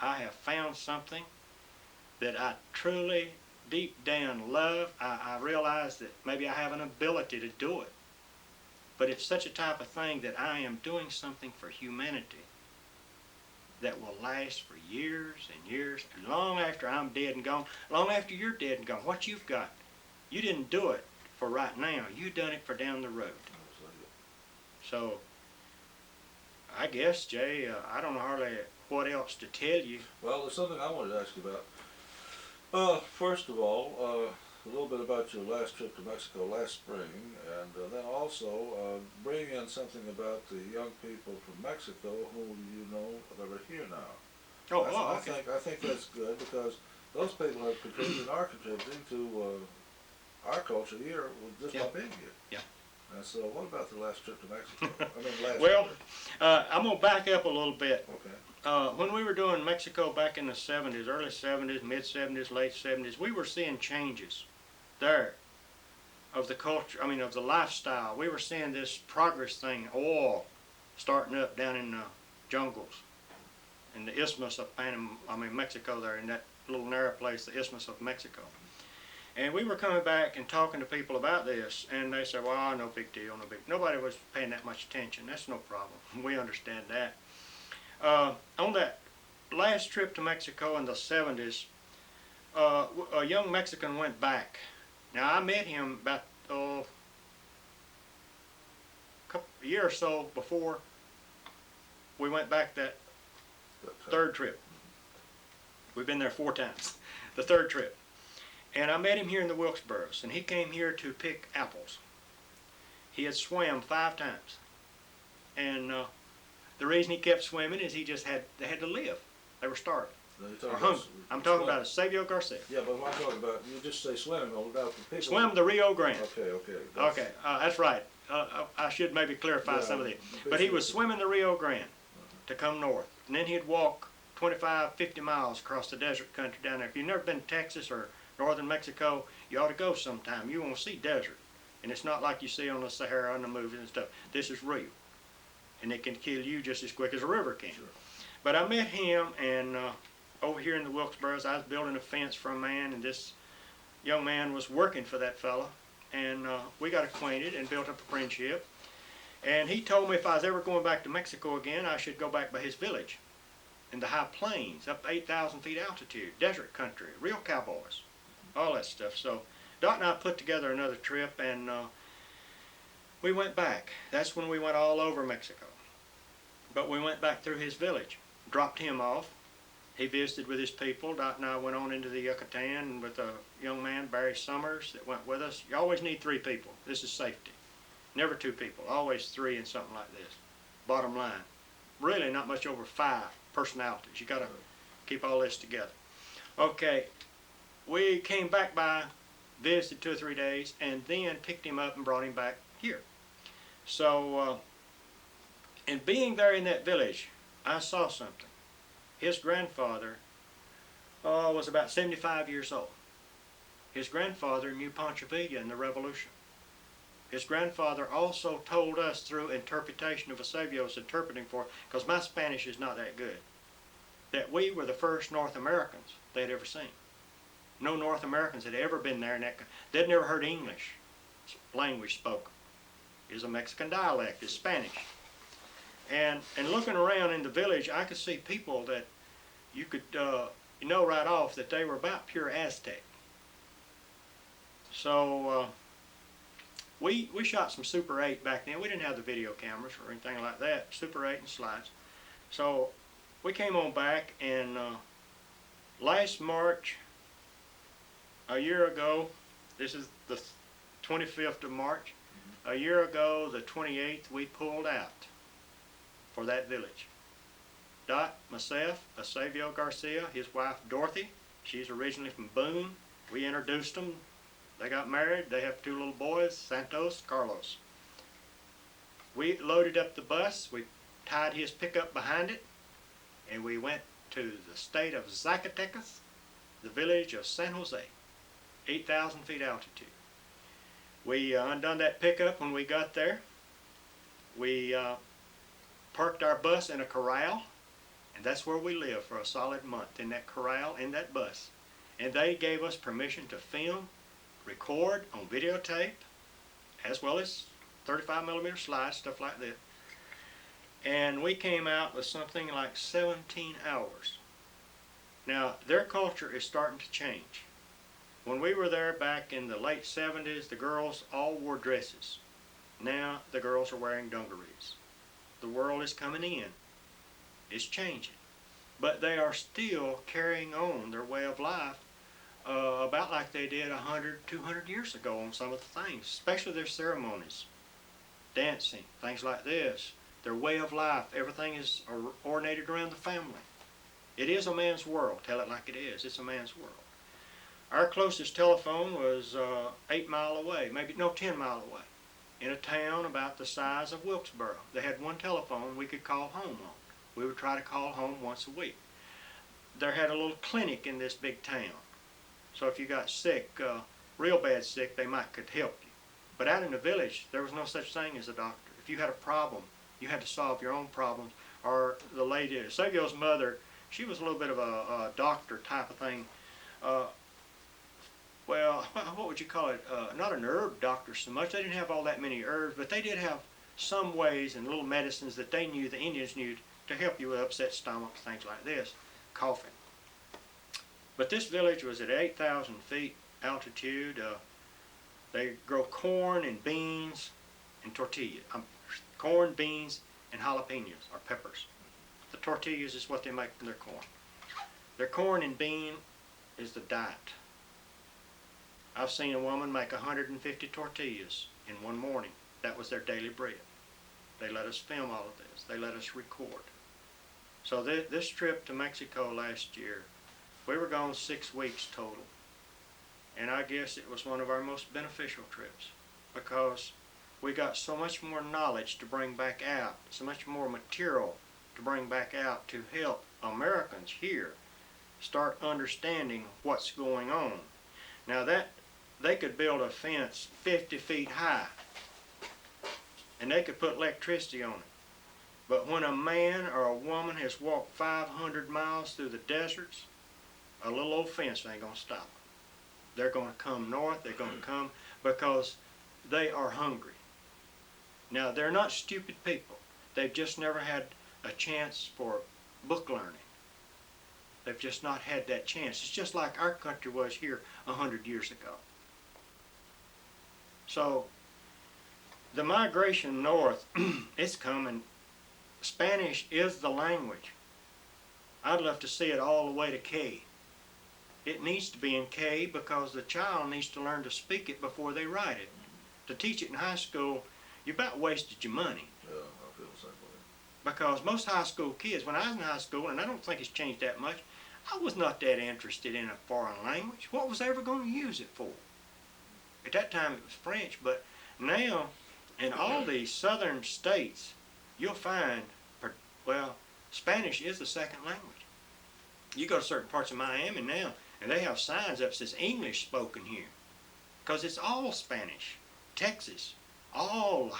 I have found something that I truly, deep down love. I realize that maybe I have an ability to do it. But it's such a type of thing that I am doing something for humanity that will last for years and years, and long after I'm dead and gone, long after you're dead and gone. What you've got, you didn't do it for right now. You done it for down the road. So, I guess, Jay, I don't know hardly what else to tell you. Well, there's something I wanted to ask you about. First of all, a little bit about your last trip to Mexico last spring, and then also bring in something about the young people from Mexico who you know that are here now. Okay. I think that's good because those people have contributed and are contributing to our culture here just by being here. Yeah. And so, what about the last trip to Mexico? I mean, last Well, trip. I'm going to back up a little bit. Okay. When we were doing Mexico back in the 70s, early 70s, mid 70s, late 70s, we were seeing changes there of the culture, of the lifestyle. We were seeing this progress thing, oil starting up down in the jungles, in the Isthmus of Mexico there, in that little narrow place, the Isthmus of Mexico. And we were coming back and talking to people about this, and they said, well, no big deal, no big. Nobody was paying that much attention. That's no problem. We understand that. On that last trip to Mexico in the 70s, a young Mexican went back. Now, I met him about a year or so before we went back that third trip. We've been there 4 times, the third trip. And I met him here in the Wilkesboros, and he came here to pick apples. He had swam 5 times. And the reason he kept swimming is they had to live. They were starving. Or hungry. I'm talking about Eusebio Garcia. Yeah, but what I'm talking about, you just say swimming without the people. Swam the Rio Grande. Okay. That's right. I should maybe clarify some of this. But he was swimming the Rio Grande to come north. And then he'd walk 25, 50 miles across the desert country down there. If you've never been to Texas or northern Mexico, you ought to go sometime. You won't see desert. And it's not like you see on the Sahara and the movies and stuff. This is real. And it can kill you just as quick as a river can. Sure. But I met him, and over here in the Wilkesboros, I was building a fence for a man, and this young man was working for that fella. And we got acquainted and built up a friendship. And he told me if I was ever going back to Mexico again, I should go back by his village in the high plains, up 8,000 feet altitude, desert country, real cowboys, all that stuff. So Dot and I put together another trip, and we went back. That's when we went all over Mexico. But we went back through his village, dropped him off. He visited with his people. Dot and I went on into the Yucatan with a young man, Barry Summers, that went with us. You always need 3 people. This is safety. Never 2 people, always 3 in something like this. Bottom line. Really not much over 5 personalities. You got to keep all this together. Okay, we came back by, visited 2 or 3 days, and then picked him up and brought him back here. So, and being there in that village, I saw something. His grandfather was about 75 years old. His grandfather knew Pancho Villa in the Revolution. His grandfather also told us through interpretation of Eusebio's interpreting for, because my Spanish is not that good, that we were the first North Americans they'd ever seen. No North Americans had ever been there in that country. They'd never heard English language spoken. It was a Mexican dialect, it's Spanish. And looking around in the village, I could see people that you could know right off that they were about pure Aztec. So we shot some Super 8 back then. We didn't have the video cameras or anything like that, Super 8 and slides. So we came on back, and last March, a year ago, this is the 25th of March, a year ago, the 28th, we pulled out for that village. Dot, myself, Eusebio Garcia, his wife Dorothy, she's originally from Boone. We introduced them. They got married. They have 2 little boys, Santos, Carlos. We loaded up the bus. We tied his pickup behind it, and we went to the state of Zacatecas, the village of San Jose, 8,000 feet altitude. We undone that pickup when we got there. We parked our bus in a corral And that's where we lived for a solid month, in that corral, in that bus. And they gave us permission to film, record on videotape, as well as 35mm slides, stuff like that. And we came out with something like 17 hours. Now, their culture is starting to change. When we were there back in the late 70s, the girls all wore dresses. Now, the girls are wearing dungarees. The world is coming in. It's changing. But they are still carrying on their way of life about like they did 100, 200 years ago on some of the things, especially their ceremonies, dancing, things like this. Their way of life, everything is ornated around the family. It is a man's world. Tell it like it is. It's a man's world. Our closest telephone was 8 miles away, maybe, no, 10 miles away, in a town about the size of Wilkesboro. They had one telephone we could call home on. We would try to call home once a week. They had a little clinic in this big town. So if you got sick, real bad sick, they could help you. But out in the village, there was no such thing as a doctor. If you had a problem, you had to solve your own problems. Or the lady, Savio's mother, she was a little bit of a doctor type of thing. Well, what would you call it? Not an herb doctor so much. They didn't have all that many herbs, but they did have some ways and little medicines that they knew, the Indians knew, to help you with upset stomachs, things like this, coughing. But this village was at 8,000 feet altitude. They grow corn and beans and tortillas. Corn, beans, and jalapenos, or peppers. The tortillas is what they make from their corn. Their corn and bean is the diet. I've seen a woman make 150 tortillas in one morning. That was their daily bread. They let us film all of this. They let us record. So this trip to Mexico last year, we were gone 6 weeks total. And I guess it was one of our most beneficial trips because we got so much more knowledge to bring back out, so much more material to bring back out to help Americans here start understanding what's going on. Now that they could build a fence 50 feet high and they could put electricity on it. But when a man or a woman has walked 500 miles through the deserts, a little old fence ain't gonna stop them. They're gonna come north, they're gonna come because they are hungry. Now they're not stupid people. They've just never had a chance for book learning. They've just not had that chance. It's just like our country was here 100 years ago. So the migration north, it's coming. Spanish is the language. I'd love to see it all the way to K. It needs to be in K because the child needs to learn to speak it before they write it. To teach it in high school, you about wasted your money. Yeah, I feel the same way. Because most high school kids, when I was in high school, and I don't think it's changed that much, I was not that interested in a foreign language. What was I ever going to use it for? At that time it was French, but now in all these southern states, you'll find, well, Spanish is the second language. You go to certain parts of Miami now, and they have signs up that says English spoken here. Because it's all Spanish. Texas, all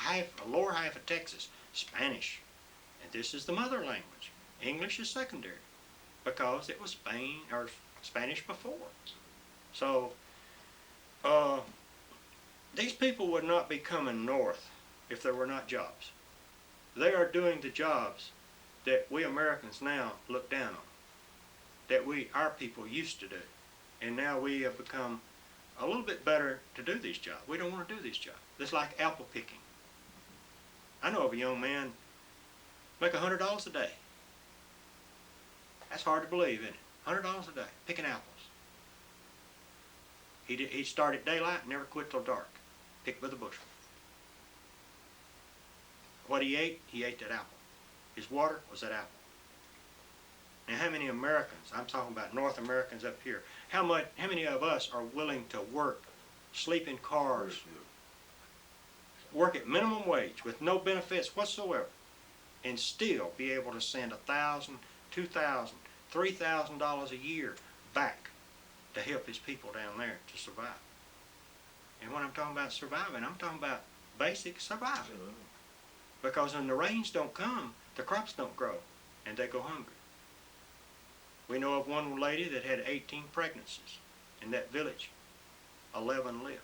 lower half of Texas, Spanish. And this is the mother language. English is secondary because it was Spain or Spanish before. So these people would not be coming north if there were not jobs. They are doing the jobs that we Americans now look down on, that our people used to do. And now we have become a little bit better to do these jobs. We don't want to do these jobs. It's like apple picking. I know of a young man make $100 a day. That's hard to believe, isn't it? $100 a day, picking apples. He'd start at daylight and never quit till dark. Picked with a bushel. What he ate that apple. His water was that apple. Now how many Americans, I'm talking about North Americans up here, how many of us are willing to work, sleep in cars, work at minimum wage with no benefits whatsoever, and still be able to send $1,000, $2,000, $3,000 a year back to help his people down there to survive? And when I'm talking about surviving, I'm talking about basic surviving. Because when the rains don't come, the crops don't grow, and they go hungry. We know of one lady that had 18 pregnancies in that village. 11 lived.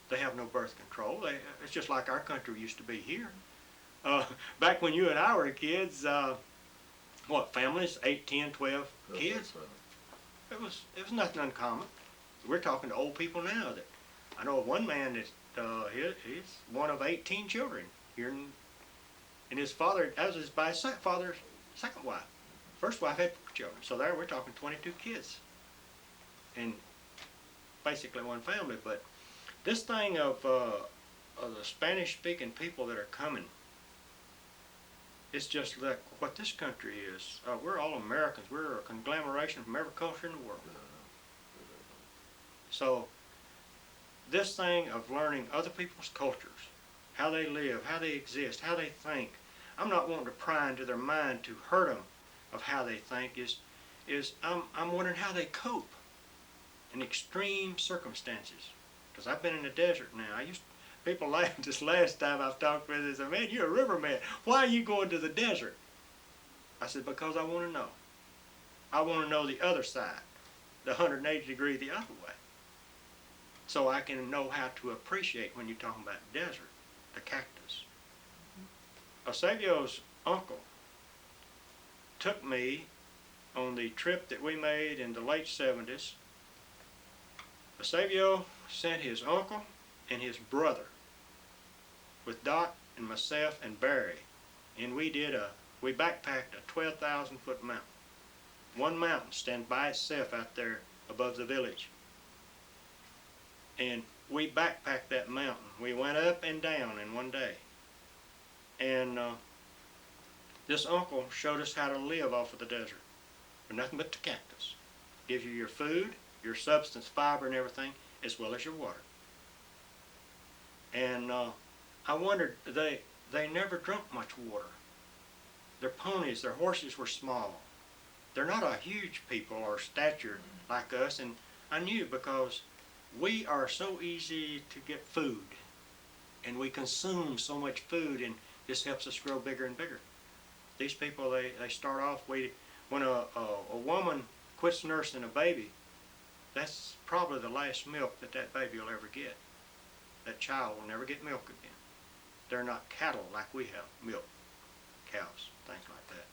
They have no birth control. It's just like our country used to be here. Back when you and I were kids, families, 8, 10, 12 kids? It was nothing uncommon. We're talking to old people now. That I know of one man that he's one of 18 children here, and his father, that was by his father's second wife. First wife had 4 children, so there we're talking 22 kids, and basically one family. But this thing of the Spanish-speaking people that are coming, it's just like what this country is. We're all Americans. We're a conglomeration from every culture in the world. So this thing of learning other people's cultures, how they live, how they exist, how they think, I'm not wanting to pry into their mind to hurt them of how they think. I'm wondering how they cope in extreme circumstances. Because I've been in the desert now. People laughed this last time I've talked with them. They said, "Man, you're a riverman. Why are you going to the desert?" I said, "Because I want to know. I want to know the other side, the 180 degree the other way. So I can know how to appreciate when you're talking about desert, the cactus." Eusebio's uncle took me on the trip that we made in the late 70s. Eusebio sent his uncle and his brother with Doc and myself and Barry, and we backpacked a 12,000 foot mountain. One mountain stands by itself out there above the village, and we backpacked that mountain. We went up and down in one day, and this uncle showed us how to live off of the desert with nothing but the cactus. Gives you your food, your substance, fiber, and everything, as well as your water. And I wondered, they never drunk much water. Their ponies, their horses were small. They're not a huge people or stature like us, and I knew because we are so easy to get food, and we consume so much food, and this helps us grow bigger and bigger. These people, they start off, when a woman quits nursing a baby, that's probably the last milk that baby will ever get. That child will never get milk again. They're not cattle like we have, milk, cows, things like that.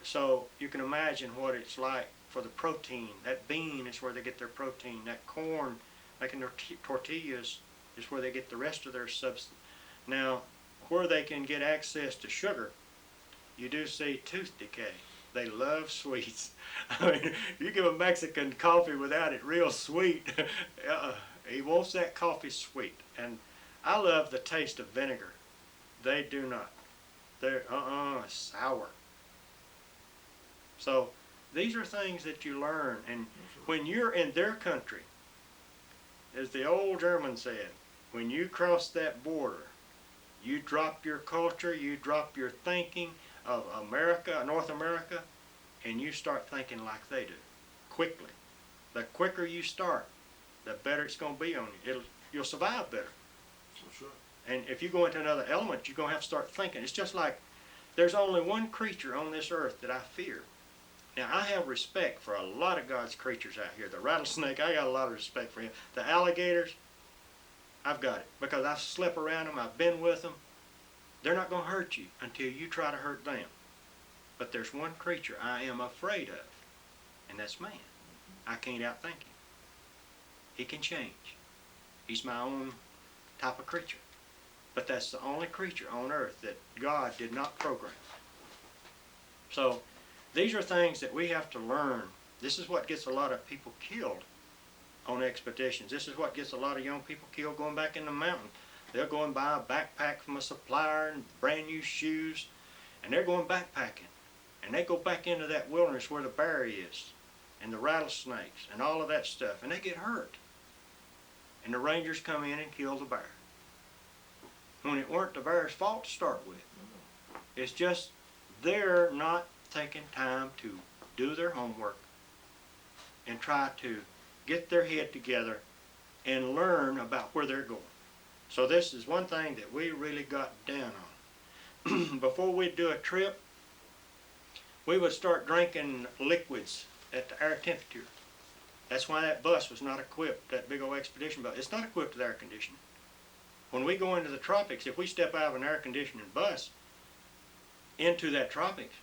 So you can imagine what it's like for the protein. That bean is where they get their protein. That corn, making their tortillas, is where they get the rest of their substance. Now, where they can get access to sugar, you do see tooth decay. They love sweets. I mean, you give a Mexican coffee without it real sweet, he wants that coffee sweet. And I love the taste of vinegar. They do not. They're sour. So these are things that you learn, and when you're in their country, as the old German said, when you cross that border, you drop your culture, you drop your thinking of America, North America, and you start thinking like they do, quickly. The quicker you start, the better it's going to be on you. You'll survive better. For sure. And if you go into another element, you're going to have to start thinking. It's just like there's only one creature on this earth that I fear. Now, I have respect for a lot of God's creatures out here. The rattlesnake, I got a lot of respect for him. The alligators, I've got it because I've slept around them, I've been with them. They're not going to hurt you until you try to hurt them. But there's one creature I am afraid of, and that's man. I can't outthink him. He can change. He's my own type of creature. But that's the only creature on earth that God did not program. So these are things that we have to learn. This is what gets a lot of people killed on expeditions. This is what gets a lot of young people killed going back in the mountain. They'll go and buy a backpack from a supplier and brand new shoes, and they're going backpacking. And they go back into that wilderness where the bear is, and the rattlesnakes, and all of that stuff, and they get hurt. And the rangers come in and kill the bear. When it weren't the bear's fault to start with. It's just they're not taking time to do their homework and try to get their head together and learn about where they're going. So this is one thing that we really got down on. Before we do a trip, we would start drinking liquids at the air temperature. That's why that bus was not equipped, that big old expedition bus. It's not equipped with air conditioning. When we go into the tropics, if we step out of an air conditioning bus into that tropics,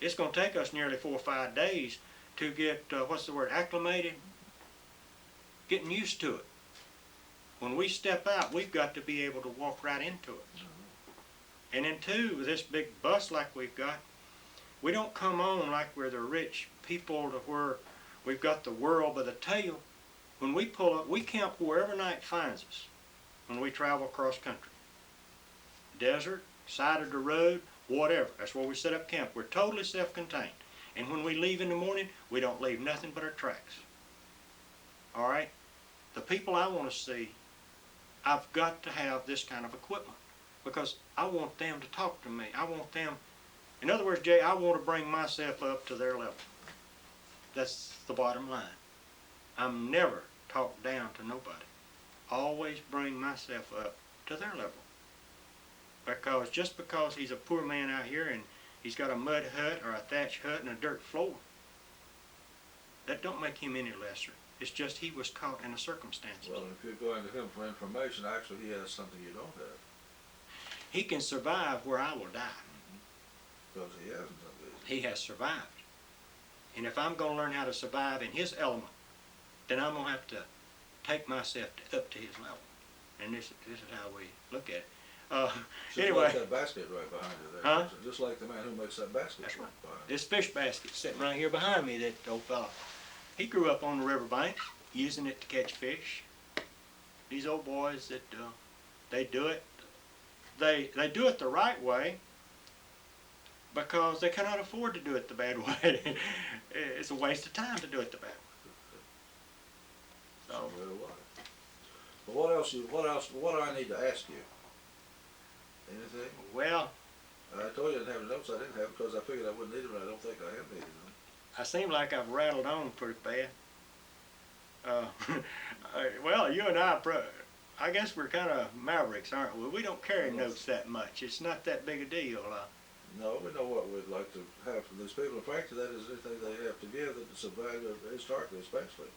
it's going to take us nearly 4 or 5 days to get, acclimated, getting used to it. When we step out, we've got to be able to walk right into it. And then too, with this big bus like we've got, we don't come on like we're the rich people to where we've got the world by the tail. When we pull up, we camp wherever night finds us when we travel across country. Desert, side of the road, whatever. That's where we set up camp. We're totally self-contained. And when we leave in the morning, we don't leave nothing but our tracks. All right? The people I want to see, I've got to have this kind of equipment because I want them to talk to me. I want them, in other words, Jay, I want to bring myself up to their level. That's the bottom line. I'm never talked down to nobody. Always bring myself up to their level. Because just because he's a poor man out here and he's got a mud hut or a thatch hut and a dirt floor, that don't make him any lesser. It's just he was caught in the circumstances. Well, if you're going to him for information, actually he has something you don't have. He can survive where I will die. Because he hasn't done this. He has survived. And if I'm going to learn how to survive in his element, then I'm going to have to take myself up to his level. And this is how we look at it. Just Anyway. like that basket right behind you there. Huh? Just like the man who makes that basket. That's right. Behind you. This fish basket sitting right here behind me, that old fella, he grew up on the riverbank using it to catch fish. These old boys that they do it, they do it the right way because they cannot afford to do it the bad way. It's a waste of time to do it the bad way. So, But what do I need to ask you? Anything? well, I told you I didn't have the notes. I didn't have because I figured I wouldn't need them, and I don't think I have needed them. I seem like I've rattled on pretty bad. Well, you and I guess we're kind of mavericks, aren't we? We don't carry notes that much. It's not that big a deal. No, we know what we'd like to have from these people. In fact, that is anything they have to give that is value historically, especially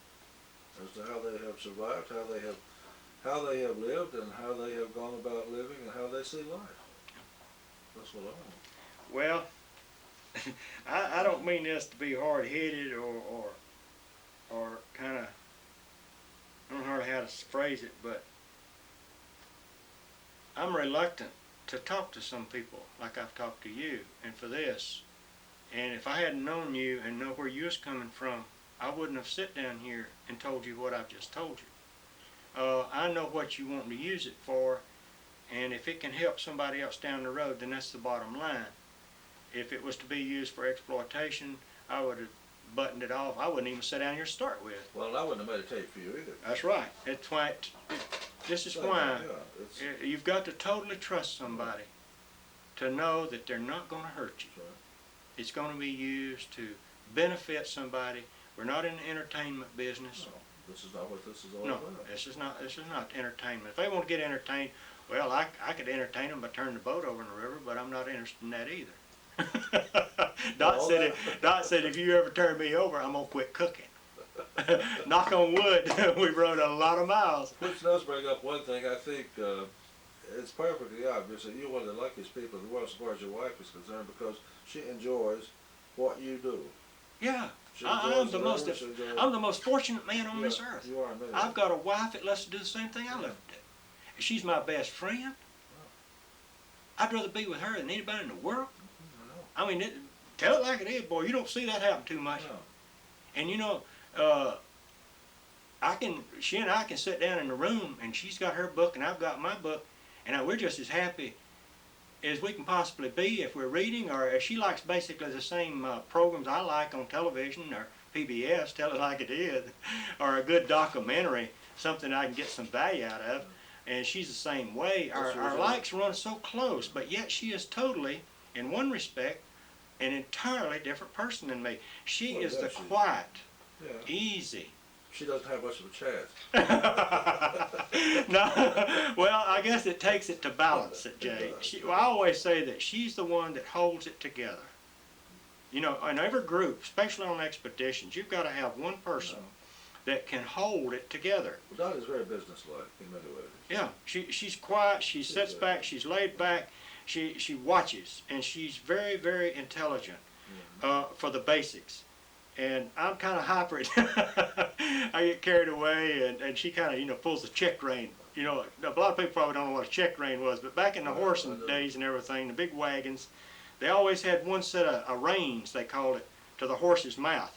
as to how they have survived, how they have lived, and how they have gone about living, and how they see life. That's what I want. Well, I don't mean this to be hard-headed or kind of, I don't know how to phrase it, but I'm reluctant to talk to some people like I've talked to you, and for this. And if I hadn't known you and know where you was coming from, I wouldn't have sit down here and told you what I've just told you. I know what you want to use it for, and if it can help somebody else down the road, then that's the bottom line. If it was to be used for exploitation, I would have buttoned it off. I wouldn't even sit down here to start with. Well, I wouldn't have made a tape for you either. That's right. It's why. This is why you've got to totally trust somebody to know that they're not going to hurt you. Right. It's going to be used to benefit somebody. We're not in the entertainment business. No, this is not what this is all No, about. this is not entertainment. If they want to get entertained, well, I could entertain them by turning the boat over in the river, but I'm not interested in that either. Dot said, if you ever turn me over, I'm gonna quit cooking. Knock on wood, we've rode a lot of miles. Which does bring up one thing. I think it's perfectly obvious that you're one of the luckiest people in the world as far as your wife is concerned because she enjoys what you do. Yeah, She I'm enjoys the the most. river, she enjoys- I'm the most fortunate man on this earth. You are amazing. I've got a wife that lets her do the same thing I love to do. She's my best friend. I'd rather be with her than anybody in the world. I mean, tell it like it is, boy. You don't see that happen too much. No. And you know, she and I can sit down in the room, and she's got her book, and I've got my book, and we're just as happy as we can possibly be if we're reading, or if she likes basically the same programs I like on television or PBS, tell it like it is, or a good documentary, something I can get some value out of. And she's the same way. Our likes run so close, but yet she is totally, in one respect, an entirely different person than me. She is the quiet, easy. She doesn't have much of a chance. No, well, I guess it takes it to balance it, Jay. I always say that she's the one that holds it together. You know, in every group, especially on expeditions, you've got to have one person that can hold it together. Well, Dottie's very businesslike in many ways. Yeah, she's quiet, she sits back, she's laid back, she watches, and she's very, very intelligent for the basics. And I'm kind of hyper. I get carried away, and she kind of, you know, pulls the check rein. You know, a lot of people probably don't know what a check rein was, but back in the horsing days and everything, the big wagons, they always had one set of reins, they called it, to the horse's mouth.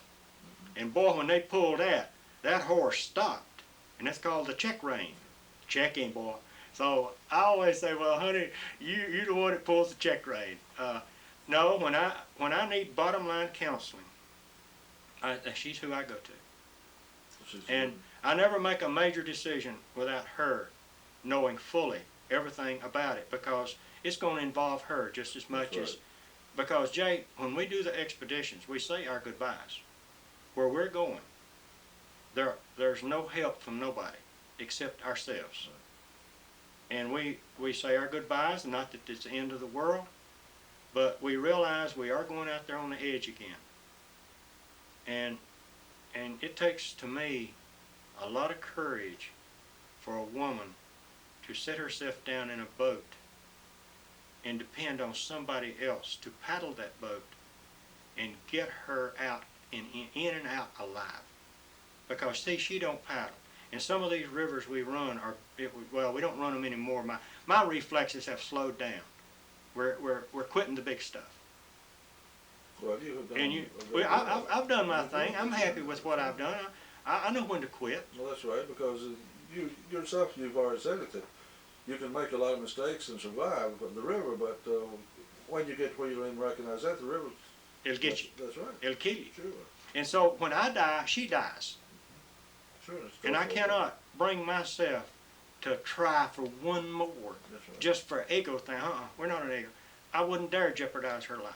And boy, when they pulled that horse stopped, and that's called the check rein. Checking, boy. So I always say, well, honey, you're the one that pulls the check rein. No, when I need bottom line counseling, she's who I go to. And I never make a major decision without her knowing fully everything about it, because it's going to involve her just as much as, because Jay, when we do the expeditions, we say our goodbyes. Where we're going, there's no help from nobody except ourselves. And we say our goodbyes, not that it's the end of the world, but we realize we are going out there on the edge again. And it takes, to me, a lot of courage for a woman to set herself down in a boat and depend on somebody else to paddle that boat and get her out in and out alive. Because see, she don't paddle. And some of these rivers we run are, well, we don't run them anymore. My reflexes have slowed down. We're quitting the big stuff. Well, you have done. And I've done my thing. I'm happy with what I've done. I know when to quit. Well, that's right, because you yourself, you've already said it, that you can make a lot of mistakes and survive on the river, but when you get where you don't even recognize that, the river, It'll get you. That's right. It'll kill you. Sure. And so when I die, she dies. Sure. And I cannot bring myself to try for one more, right. just for ego thing. We're not an ego. I wouldn't dare jeopardize her life.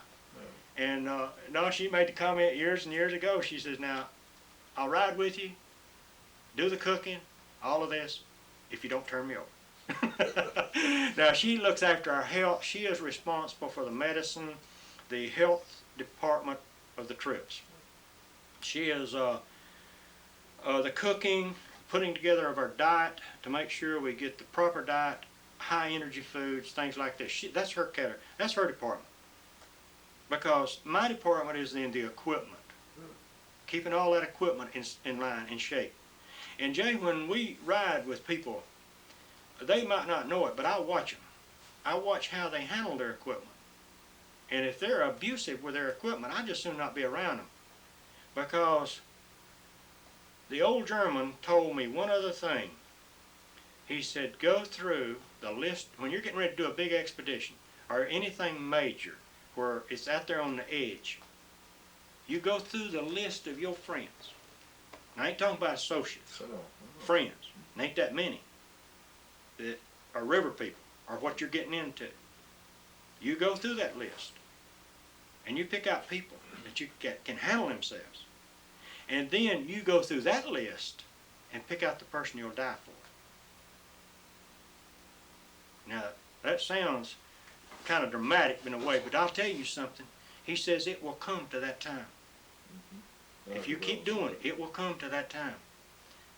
No. And no, she made the comment years and years ago. She says, now, I'll ride with you, do the cooking, all of this, if you don't turn me over. Now, she looks after our health. She is responsible for the medicine, the health department of the trips. She is the cooking, putting together of our diet to make sure we get the proper diet, high energy foods, things like this. That's her category. That's her department. Because my department is in the equipment, keeping all that equipment in line, in shape. And Jay, when we ride with people, they might not know it, but I watch them. I watch how they handle their equipment. And if they're abusive with their equipment, I just soon not be around them. Because the old German told me one other thing. He said, go through the list, when you're getting ready to do a big expedition, or anything major, where it's out there on the edge, you go through the list of your friends. I ain't talking about associates, friends. And ain't that many that are river people, or what you're getting into. You go through that list, and you pick out people that you can handle themselves. And then you go through that list and pick out the person you'll die for. Now, that sounds kind of dramatic in a way, but I'll tell you something. He says it will come to that time. If you keep doing it, it will come to that time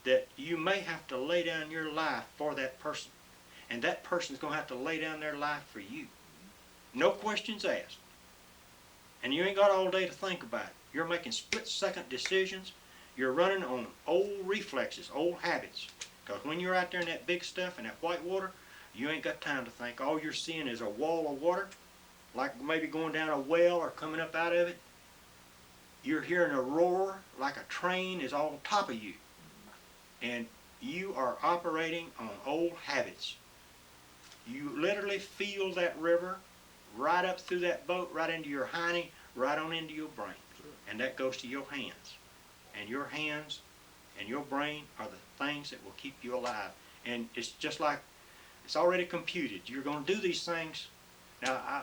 that you may have to lay down your life for that person. And that person's going to have to lay down their life for you. No questions asked. And you ain't got all day to think about it. You're making split-second decisions. You're running on old reflexes, old habits. Because when you're out there in that big stuff and that white water, you ain't got time to think. All you're seeing is a wall of water, like maybe going down a well or coming up out of it. You're hearing a roar like a train is on top of you. And you are operating on old habits. You literally feel that river right up through that boat, right into your hiney, right on into your brain. And that goes to your hands. And your hands and your brain are the things that will keep you alive. And it's just like, it's already computed. You're going to do these things. Now,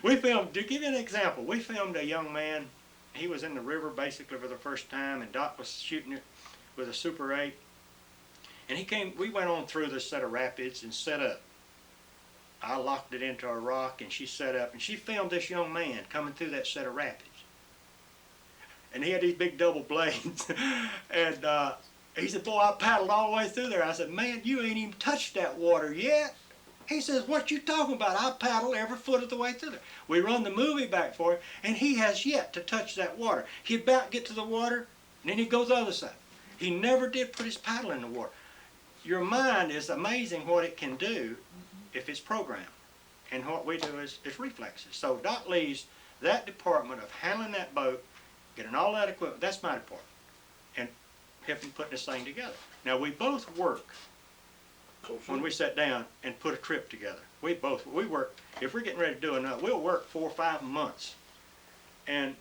we filmed, to give you an example, we filmed a young man. He was in the river basically for the first time, and Doc was shooting it with a Super 8. And he came, we went on through this set of rapids and set up. I locked it into a rock, and she set up, and she filmed this young man coming through that set of rapids. and he had these big double blades. And he said, boy, I paddled all the way through there. I said, man, you ain't even touched that water yet. He says, what you talking about? I paddled every foot of the way through there. We run the movie back for him, and he has yet to touch that water. He'd about get to the water, and then he'd go the other side. He never did put his paddle in the water. Your mind is amazing what it can do if it's programmed. And what we do is reflexes. So Doc leaves that department of handling that boat, getting all that equipment, that's my department, and helping putting this thing together. Now we both work when we sit down and put a trip together. We work, if we're getting ready to do another, we'll work 4 or 5 months and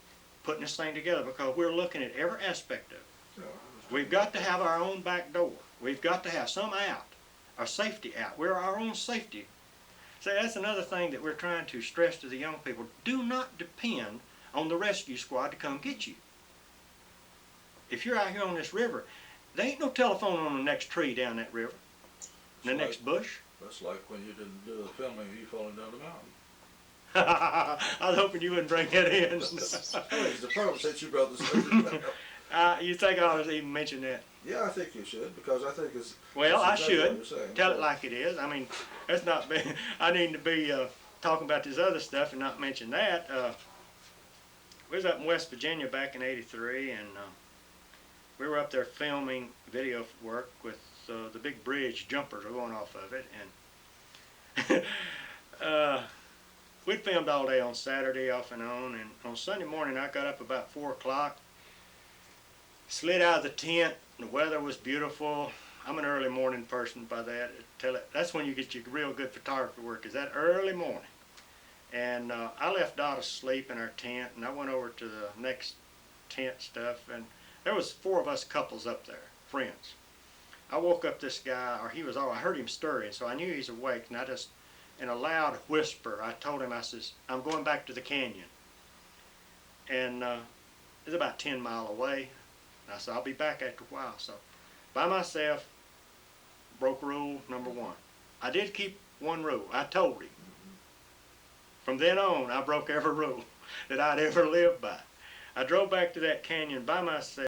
putting this thing together because we're looking at every aspect of it. We've got to have our own back door. We've got to have some out, our safety out. We're our own safety. So that's another thing that we're trying to stress to the young people. Do not depend on the rescue squad to come get you. If you're out here on this river, there ain't no telephone on the next tree down that river, the next bush. That's like when you didn't do the filming of you falling down the mountain. I was hoping you wouldn't bring that in. It's the purpose that you brought this subject up. You think I was even mention that? Yeah, I think you should, because I think it's... Well, I exactly what should. you're saying. Tell it like it is. I mean, that's not bad. I need to be talking about this other stuff and not mention that. We was up in West Virginia back in '83, and we were up there filming video work with the big bridge jumpers going off of it. And we'd filmed all day on Saturday off and on, and on Sunday morning I got up about 4 o'clock, slid out of the tent. The weather was beautiful. I'm an early morning person by that. That's when you get your real good photography work, is that early morning. And I left Dot asleep in our tent, and I went over to the next tent stuff, and there was 4 of us couples up there, friends. I woke up this guy, or he was I heard him stirring, so I knew he's awake, and I just, in a loud whisper, I told him, I says, I'm going back to the canyon. And it's about 10 miles away. And I said, I'll be back after a while. So by myself, broke rule number 1. I did keep one rule. I told him. From then on, I broke every rule that I'd ever lived by. I drove back to that canyon by myself.